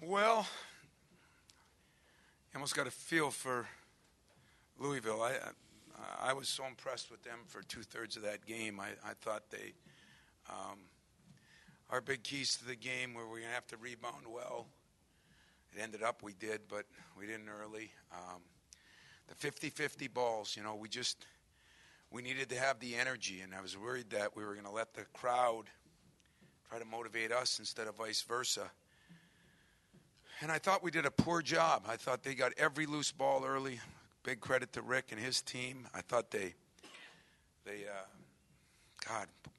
Well, you almost got a feel for Louisville. I was so impressed with them for two-thirds of that game. I thought they, our big keys to the game were we're going to have to rebound well. It ended up we did, but we didn't early. The 50-50 balls, we needed to have the energy, and I was worried that we were going to let the crowd try to motivate us instead of vice versa. And I thought we did a poor job. I thought they got every loose ball early. Big credit to Rick and his team. I thought the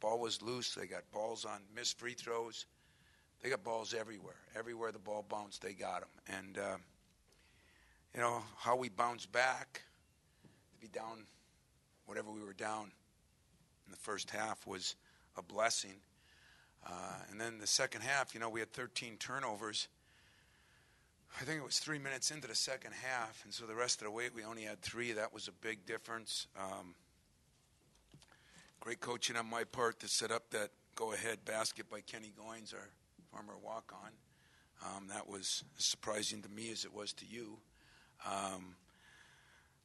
ball was loose. They got balls on missed free throws. They got balls everywhere. Everywhere the ball bounced, they got them. And, how we bounced back to be down whatever we were down in the first half was a blessing. And then the second half, we had 13 turnovers. I think it was 3 minutes into the second half, and so the rest of the way we only had 3. That was a big difference. Great coaching on my part to set up that go-ahead basket by Kenny Goins, our former walk-on. That was as surprising to me as it was to you.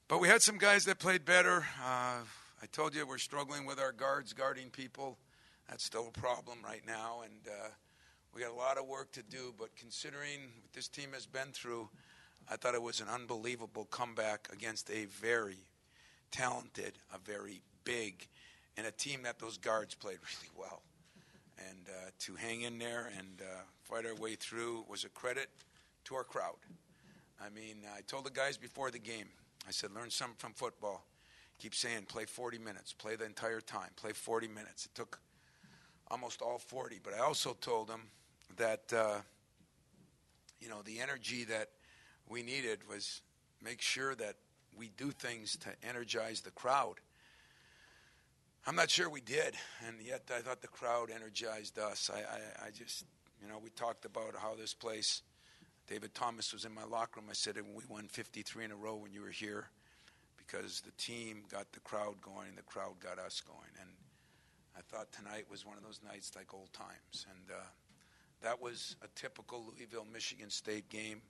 But we had some guys that played better. I told you we're struggling with our guards guarding people. That's still a problem right now, and we got a lot of work to do, but considering what this team has been through, I thought it was an unbelievable comeback against a very talented, a very big, and a team that those guards played really well. And to hang in there and fight our way through was a credit to our crowd. I mean, I told the guys before the game, I said, learn something from football. Keep saying, play 40 minutes, play the entire time, play 40 minutes. It took almost all 40, but I also told them that, the energy that we needed was make sure that we do things to energize the crowd. I'm not sure we did, and yet I thought the crowd energized us. I just, we talked about how this place, David Thomas was in my locker room. I said, we won 53 in a row when you were here because the team got the crowd going and the crowd got us going. And I thought tonight was one of those nights like old times. And that was a typical Louisville-Michigan State game.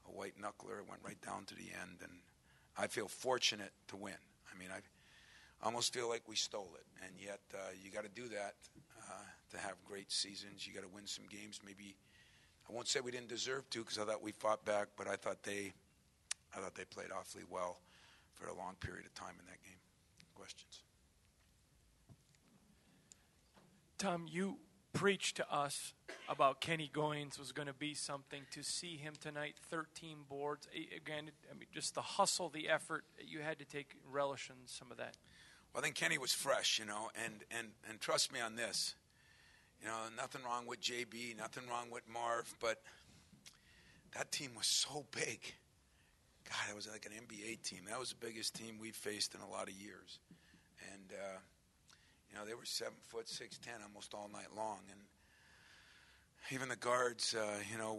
A white knuckler went right down to the end. And I feel fortunate to win. I mean, I almost feel like we stole it. And yet you got to do that to have great seasons. You got to win some games. Maybe I won't say we didn't deserve to because I thought we fought back, but I thought they played awfully well for a long period of time in that game. Questions? Tom, you preached to us about Kenny Goins was going to be something. To see him tonight, 13 boards. Again, just the hustle, the effort, you had to take relish in some of that. Well, I think Kenny was fresh, and trust me on this. Nothing wrong with JB, nothing wrong with Marv, but that team was so big. God, it was like an NBA team. That was the biggest team we've faced in a lot of years. And, they were 7 foot, 6'10", almost all night long. And even the guards,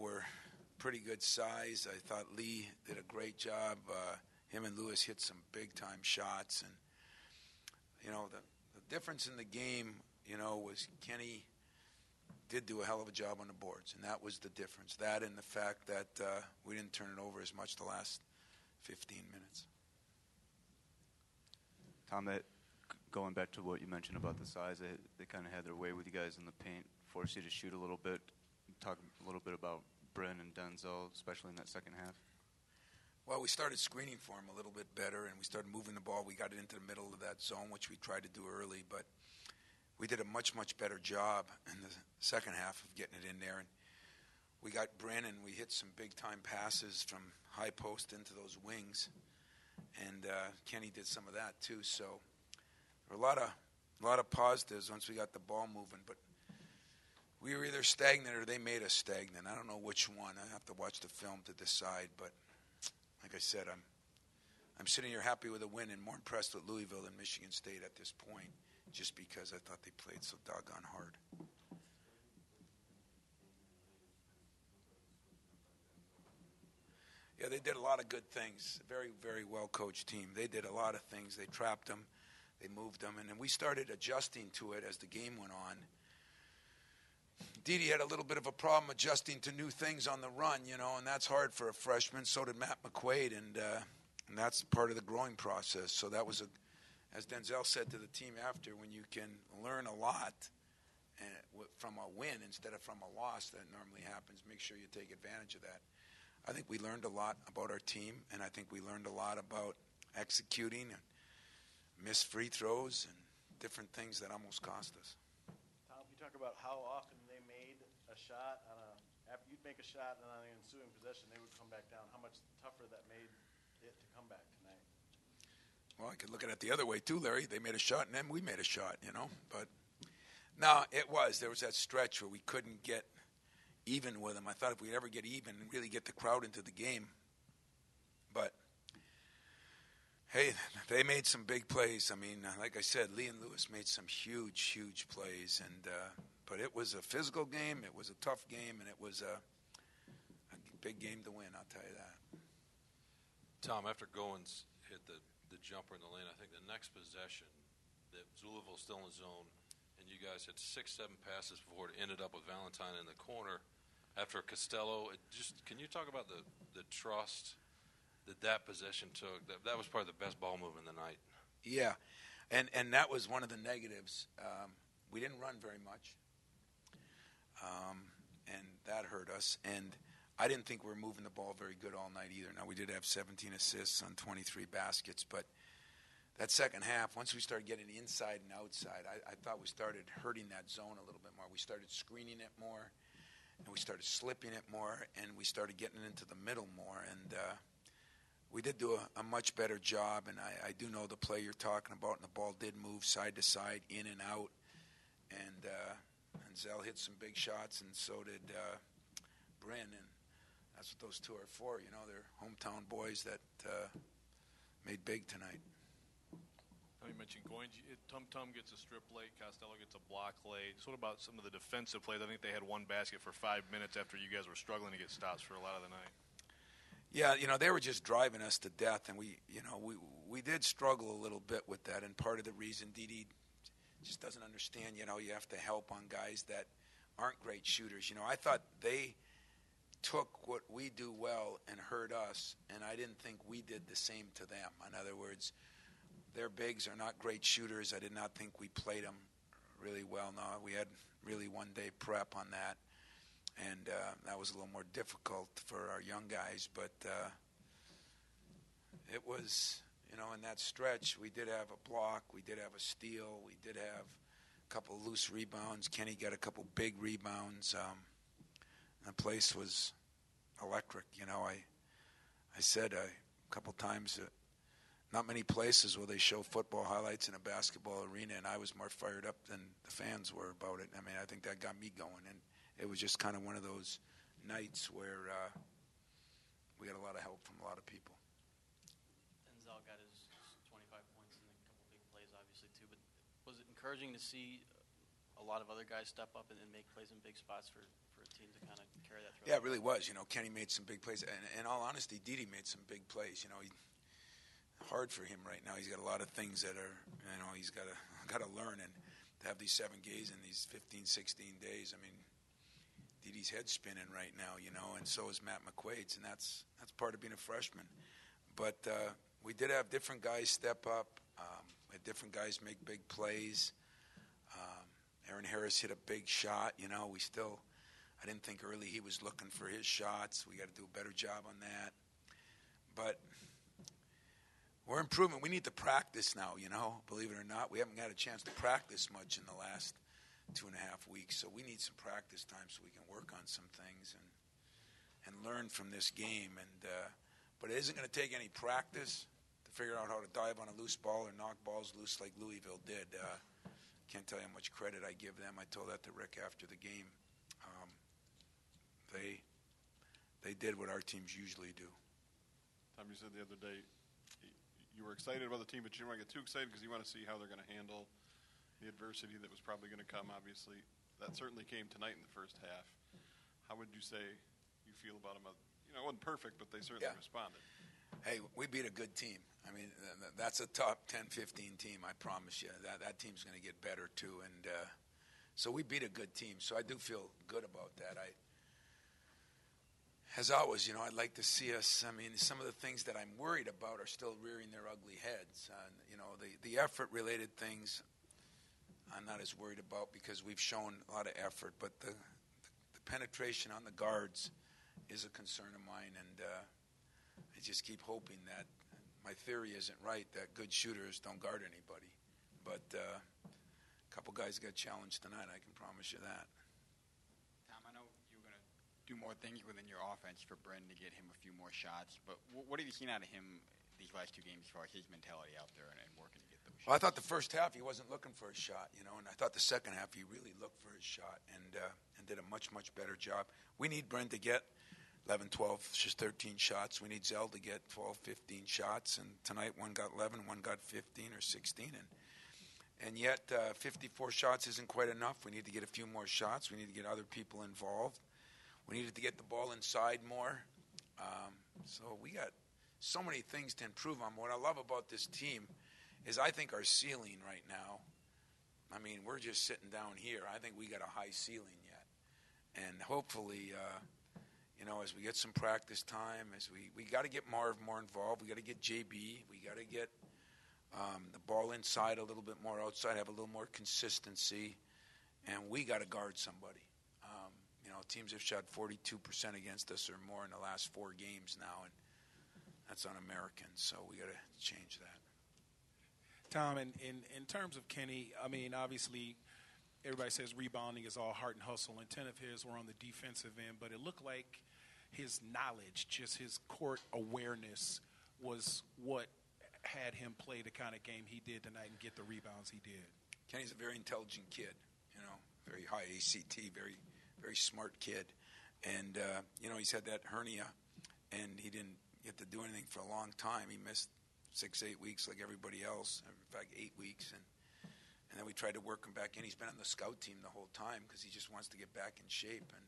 were pretty good size. I thought Lee did a great job. Him and Lewis hit some big-time shots. And, the difference in the game, was Kenny did do a hell of a job on the boards, and that was the difference. That and the fact that we didn't turn it over as much the last 15 minutes. Tom, going back to what you mentioned about the size, they kind of had their way with you guys in the paint, forced you to shoot a little bit. Talk a little bit about Bryn and Denzel, especially in that second half. Well, we started screening for him a little bit better, and we started moving the ball. We got it into the middle of that zone, which we tried to do early, but we did a much, much better job in the second half of getting it in there. And we got Bryn, and we hit some big-time passes from high post into those wings, and Kenny did some of that too. So there were a lot of positives once we got the ball moving, but we were either stagnant or they made us stagnant. I don't know which one. I have to watch the film to decide, but like I said, I'm sitting here happy with a win and more impressed with Louisville than Michigan State at this point, just because I thought they played so doggone hard. Yeah, they did a lot of good things. Very, very well-coached team. They did a lot of things. They trapped them. They moved them. And then we started adjusting to it as the game went on. Dede had a little bit of a problem adjusting to new things on the run, and that's hard for a freshman. So did Matt McQuaid, and that's part of the growing process. So that was, as Denzel said to the team after, when you can learn a lot from a win instead of from a loss that normally happens, make sure you take advantage of that. I think we learned a lot about our team, and I think we learned a lot about executing and missed free throws and different things that almost cost us. Tom, you talk about how often they made a shot after you'd make a shot, and on the ensuing possession they would come back down. How much tougher that made it to come back tonight? Well, I could look at it the other way too, Larry. They made a shot, and then we made a shot, But no, there was that stretch where we couldn't get even with them. I thought if we'd ever get even and really get the crowd into the game. But, hey, they made some big plays. I mean, like I said, Lee and Lewis made some huge, huge plays. But it was a physical game, it was a tough game, and it was a big game to win, I'll tell you that. Tom, after Goins hit the jumper in the lane, I think the next possession, that Louisville still in the zone, and you guys had 6-7 passes before it ended up with Valentine in the corner after Costello. Can you talk about the trust that possession took? That was probably the best ball movement of the night. Yeah, and that was one of the negatives. We didn't run very much, and that hurt us. And I didn't think we were moving the ball very good all night either. Now, we did have 17 assists on 23 baskets, but that second half, once we started getting inside and outside, I thought we started hurting that zone a little bit more. We started screening it more, and we started slipping it more, and we started getting into the middle more. And we did do a much better job, and I do know the play you're talking about, and the ball did move side to side, in and out. And Zell hit some big shots, and so did Bryn, and that's what those two are for. They're hometown boys that made big tonight. You mentioned Goins. Tum gets a strip late. Costello gets a block late. So what about some of the defensive plays? I think they had one basket for 5 minutes after you guys were struggling to get stops for a lot of the night. Yeah, they were just driving us to death, and we did struggle a little bit with that. And part of the reason Dede just doesn't understand, you have to help on guys that aren't great shooters. I thought they took what we do well and hurt us, and I didn't think we did the same to them. In other words, their bigs are not great shooters. I did not think we played them really well. No, we had really one-day prep on that, and that was a little more difficult for our young guys. But it was, in that stretch, we did have a block, we did have a steal, we did have a couple of loose rebounds. Kenny got a couple big rebounds. The place was electric. I said a couple times that not many places will they show football highlights in a basketball arena, and I was more fired up than the fans were about it. I mean, I think that got me going, and it was just kind of one of those nights where we got a lot of help from a lot of people. Denzel got his 25 points and a couple big plays, obviously, too. But was it encouraging to see a lot of other guys step up and make plays in big spots for a team to kind of carry that through? Yeah, it really was. Kenny made some big plays. And in all honesty, Dede made some big plays. Hard for him right now. He's got a lot of things that are, he's got to learn, and to have these 7 games in these 15, 16 days. I mean, Dede's head's spinning right now, and so is Matt McQuaid's, and that's part of being a freshman. But we did have different guys step up. We had different guys make big plays. Aaron Harris hit a big shot. I didn't think early he was looking for his shots. We got to do a better job on that. But we're improving. We need to practice now, believe it or not. We haven't had a chance to practice much in the last 2.5 weeks, so we need some practice time so we can work on some things and learn from this game. But it isn't going to take any practice to figure out how to dive on a loose ball or knock balls loose like Louisville did. Can't tell you how much credit I give them. I told that to Rick after the game. They did what our teams usually do. Tom, you said the other day you were excited about the team, but you didn't want to get too excited because you want to see how they're going to handle the adversity that was probably going to come, obviously. That certainly came tonight in the first half. How would you say you feel about them? It wasn't perfect, but they certainly responded. Hey, we beat a good team. I mean, that's a top 10, 15 team, I promise you. That team's going to get better, too. And So we beat a good team. So I do feel good about that. As always, I'd like to see us. I mean, some of the things that I'm worried about are still rearing their ugly heads. The effort-related things I'm not as worried about because we've shown a lot of effort. But the penetration on the guards is a concern of mine, and I just keep hoping that my theory isn't right, that good shooters don't guard anybody. But a couple guys got challenged tonight, I can promise you that. Tom, I know you're going to do more things within your offense for Brendan to get him a few more shots, but what have you seen out of him these last two games as far as his mentality out there and working to get those shots? Well, I thought the first half he wasn't looking for a shot, and I thought the second half he really looked for his shot and did a much, much better job. We need Brendan to get 11, 12, just 13 shots. We need Zell to get 12, 15 shots, and tonight one got 11, one got 15 or 16, and yet 54 shots isn't quite enough. We need to get a few more shots. We need to get other people involved. We needed to get the ball inside more. So we got so many things to improve on. What I love about this team is I think our ceiling right now, I mean, we're just sitting down here. I think we got a high ceiling yet. And hopefully, as we get some practice time, as we got to get Marv more involved. We got to get JB. We got to get the ball inside a little bit more, outside, have a little more consistency. And we got to guard somebody. Teams have shot 42% against us or more in the last 4 games now, and that's un-American. So we got to change that. Tom, in terms of Kenny, I mean, obviously, everybody says rebounding is all heart and hustle, and 10 of his were on the defensive end, but it looked like his knowledge, just his court awareness, was what had him play the kind of game he did tonight and get the rebounds he did. Kenny's a very intelligent kid, very high ACT, very, very smart kid. And, he's had that hernia, and he didn't get to do anything for a long time. He missed 6-8 weeks like everybody else, in fact, 8 weeks. And then we tried to work him back in. He's been on the scout team the whole time because he just wants to get back in shape. And,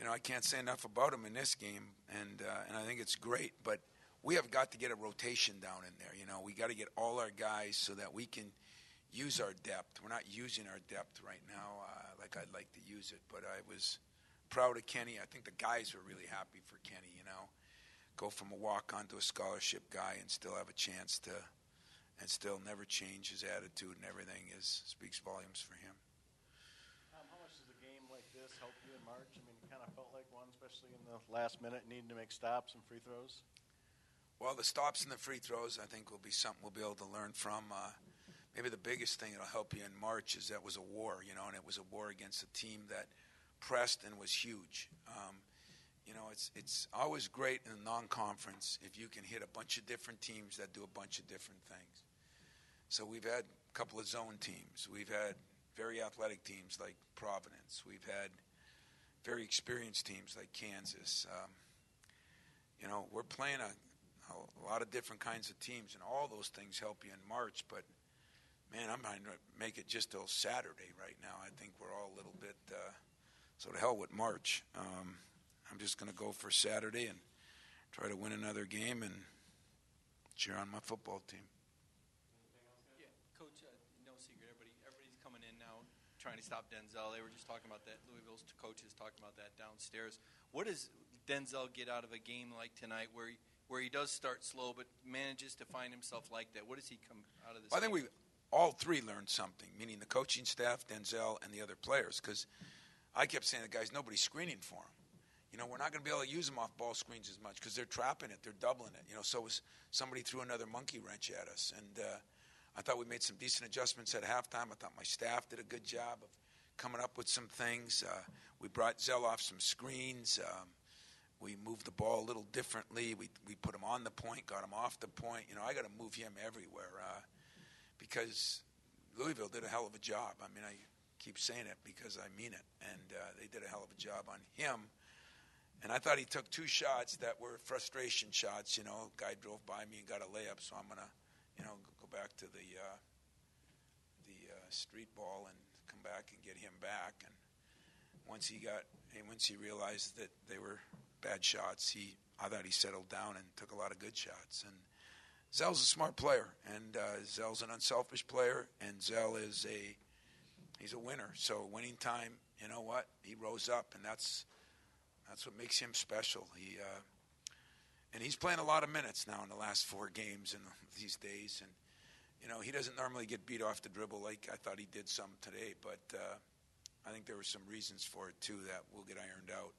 I can't say enough about him in this game, and I think it's great. But we have got to get a rotation down in there. We got to get all our guys so that we can use our depth. We're not using our depth right now like I'd like to use it. But I was proud of Kenny. I think the guys were really happy for Kenny, go from a walk-on to a scholarship guy and still have a chance to, and still never change his attitude and everything speaks volumes for him. Tom, how much does a game like this help you in March? I mean, it kind of felt like one, especially in the last minute, needing to make stops and free throws. Well, the stops and the free throws, I think, will be something we'll be able to learn from. Maybe the biggest thing that'll help you in March is that was a war, and it was a war against a team that pressed and was huge. It's always great in a non-conference if you can hit a bunch of different teams that do a bunch of different things. So we've had a couple of zone teams. We've had very athletic teams like Providence. We've had very experienced teams like Kansas. We're playing a lot of different kinds of teams, and all those things help you in March. But, man, I'm trying to make it just till Saturday right now. I think we're all a little bit so to hell with March. I'm just going to go for Saturday and try to win another game and cheer on my football team. Yeah, Coach, no secret. Everybody's coming in now trying to stop Denzel. They were just talking about that. Louisville's coaches talking about that downstairs. What does Denzel get out of a game like tonight where he does start slow but manages to find himself like that? What does he come out of this game? I think we all three learned something, meaning the coaching staff, Denzel, and the other players, because I kept saying to the guys, nobody's screening for him. We're not going to be able to use them off ball screens as much because they're trapping it, they're doubling it. So somebody threw another monkey wrench at us. And I thought we made some decent adjustments at halftime. I thought my staff did a good job of coming up with some things. We brought Zell off some screens. We moved the ball a little differently. We put him on the point, got him off the point. I got to move him everywhere because Louisville did a hell of a job. I mean, I keep saying it because I mean it. And they did a hell of a job on him. And I thought he took 2 shots that were frustration shots. Guy drove by me and got a layup, so I'm going to, go back to the street ball and come back and get him back. And once he realized that they were bad shots, I thought he settled down and took a lot of good shots. And Zell's a smart player, and Zell's an unselfish player, and Zell is he's a winner. So winning time, you know what? He rose up, and that's what makes him special. And he's playing a lot of minutes now in the last 4 games in these days, and he doesn't normally get beat off the dribble like I thought he did some today, but I think there were some reasons for it too that will get ironed out.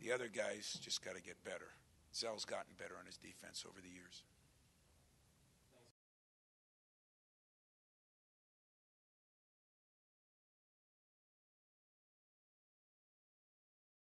The other guys just got to get better. Zell's gotten better on his defense over the years.